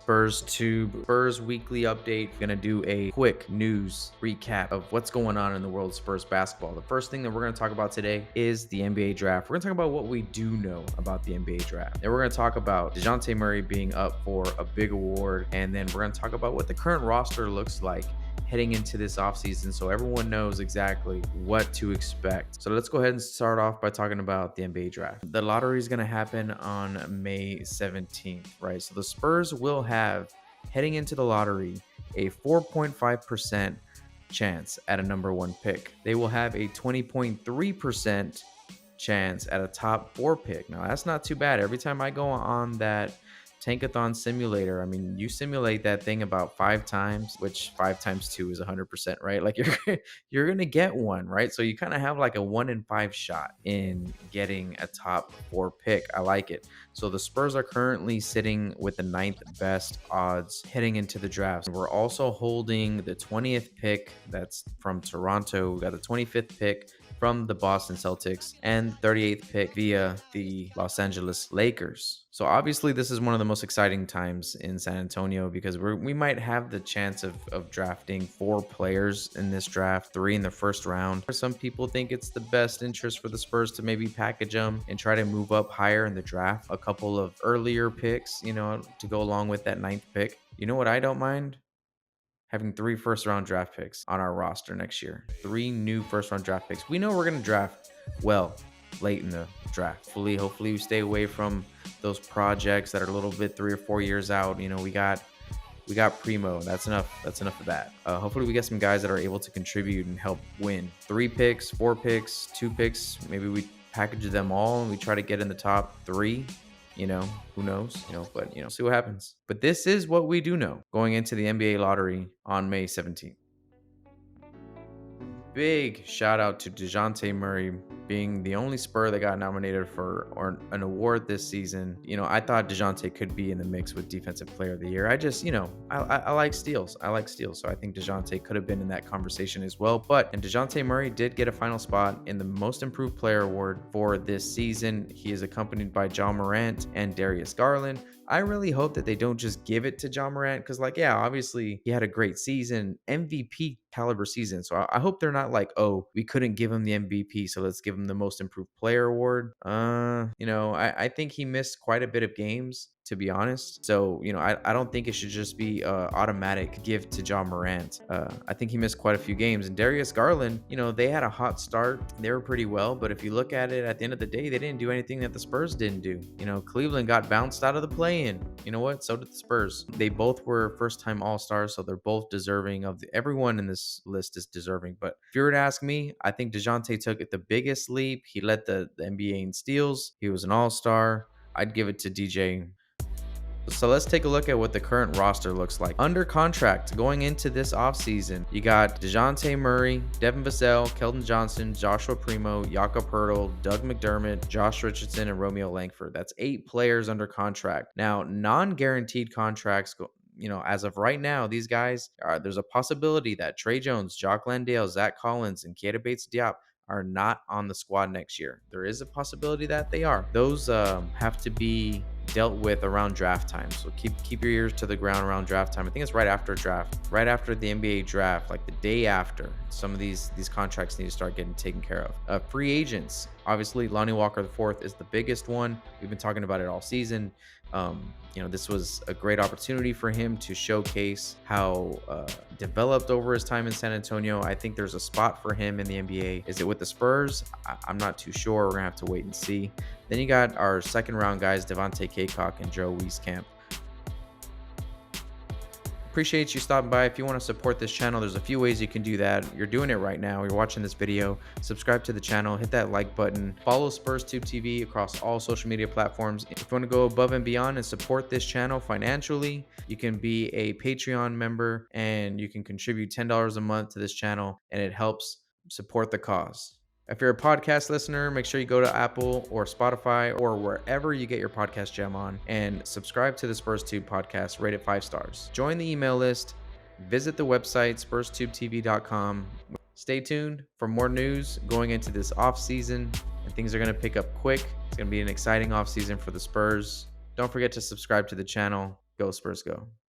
SpursTube Spurs weekly update. Gonna do a quick news recap of what's going on in the world of Spurs basketball. The first thing that we're gonna talk about today is the NBA draft. We're gonna talk about what we do know about the NBA draft. Then we're gonna talk about Dejounte Murray being up for a big award, and then we're gonna talk about what the current roster looks like heading into this offseason so everyone knows exactly what to expect. So let's go ahead and start off by talking about the NBA draft. The lottery is going to happen on May 17th, right? So the Spurs will have, heading into the lottery, a 4.5% chance at a number 1 pick. They will have a 20.3% chance at a top 4 pick. Now that's not too bad. Every time I go on that Tankathon simulator, I mean, you simulate that thing about 5 times, which 5 times 2 is 100%, right? Like you're gonna get one, right? So you kind of have like a 1 in 5 shot in getting a top 4 pick. I like it. So the Spurs are currently sitting with the 9th best odds heading into the draft. We're also holding the 20th pick. That's from Toronto. We got the 25th pick from the Boston Celtics and 38th pick via the Los Angeles Lakers. So obviously this is one of the most exciting times in San Antonio because we might have the chance of drafting 4 players in this draft, 3 in the first round. Some people think it's the best interest for the Spurs to maybe package them and try to move up higher in the draft. A couple of earlier picks, you know, to go along with that 9th pick. You know what I don't mind? Having 3 first-round draft picks on our roster next year. 3 new first-round draft picks. We know we're going to draft well late in the draft. Hopefully we stay away from those projects that are a little bit 3 or 4 years out. You know, we got Primo. That's enough of that. Hopefully we get some guys that are able to contribute and help win. 3 picks, 4 picks, 2 picks. Maybe we package them all and we try to get in the top 3. You know, who knows, but see what happens. But this is what we do know going into the NBA lottery on May 17th. Big shout out to Dejounte Murray being the only Spur that got nominated for an award this season. I thought Dejounte could be in the mix with Defensive Player of the Year. I just, I like steals. So I think Dejounte could have been in that conversation as well. And Dejounte Murray did get a final spot in the Most Improved Player Award for this season. He is accompanied by Ja Morant and Darius Garland. I really hope that they don't just give it to Ja Morant because, obviously he had a great season, MVP caliber season. So I hope they're not like, oh, we couldn't give him the MVP, so let's give him the Most Improved Player Award. I think he missed quite a bit of games, to be honest. So, I don't think it should just be automatic give to Ja Morant. I think he missed quite a few games. And Darius Garland, they had a hot start. They were pretty well. But if you look at it at the end of the day, they didn't do anything that the Spurs didn't do. Cleveland got bounced out of the play-in. You know what? So did the Spurs. They both were first-time All-Stars, so they're both deserving of everyone in this list is deserving. But if you were to ask me, I think Dejounte took the biggest leap. He led the NBA in steals. He was an All-Star. I'd give it to DJ. So let's take a look at what the current roster looks like. Under contract going into this offseason, you got Dejounte Murray, Devin Vassell, Keldon Johnson, Joshua Primo, Jakob Poeltl, Doug McDermott, Josh Richardson, and Romeo Langford. That's 8 players under contract. Now, non-guaranteed contracts as of right now, these guys there's a possibility that Trey Jones, Jock Landale, Zach Collins, and Keita Bates-Diop are not on the squad next year. There is a possibility that they are. Those have to be dealt with around draft time. So keep your ears to the ground around draft time. I think it's right after draft, right after the NBA draft, like the day after. Some of these contracts need to start getting taken care of. Free agents, obviously, Lonnie Walker IV is the biggest one. We've been talking about it all season. This was a great opportunity for him to showcase how developed over his time in San Antonio. I think there's a spot for him in the NBA. Is it with the Spurs? I'm not too sure. We're gonna have to wait and see. Then you got our second round guys, Devontae Cacok and Joe Wieskamp. Appreciate you stopping by. If you want to support this channel, there's a few ways you can do that. You're doing it right now. You're watching this video. Subscribe to the channel. Hit that like button. Follow SpursTubeTv across all social media platforms. If you want to go above and beyond and support this channel financially, you can be a Patreon member and you can contribute $10 a month to this channel, and it helps support the cause. If you're a podcast listener, make sure you go to Apple or Spotify or wherever you get your podcast gem on and subscribe to the SpursTube podcast. Rate it 5 stars. Join the email list. Visit the website, SpursTubeTv.com. Stay tuned for more news going into this offseason, and things are going to pick up quick. It's going to be an exciting offseason for the Spurs. Don't forget to subscribe to the channel. Go Spurs, go.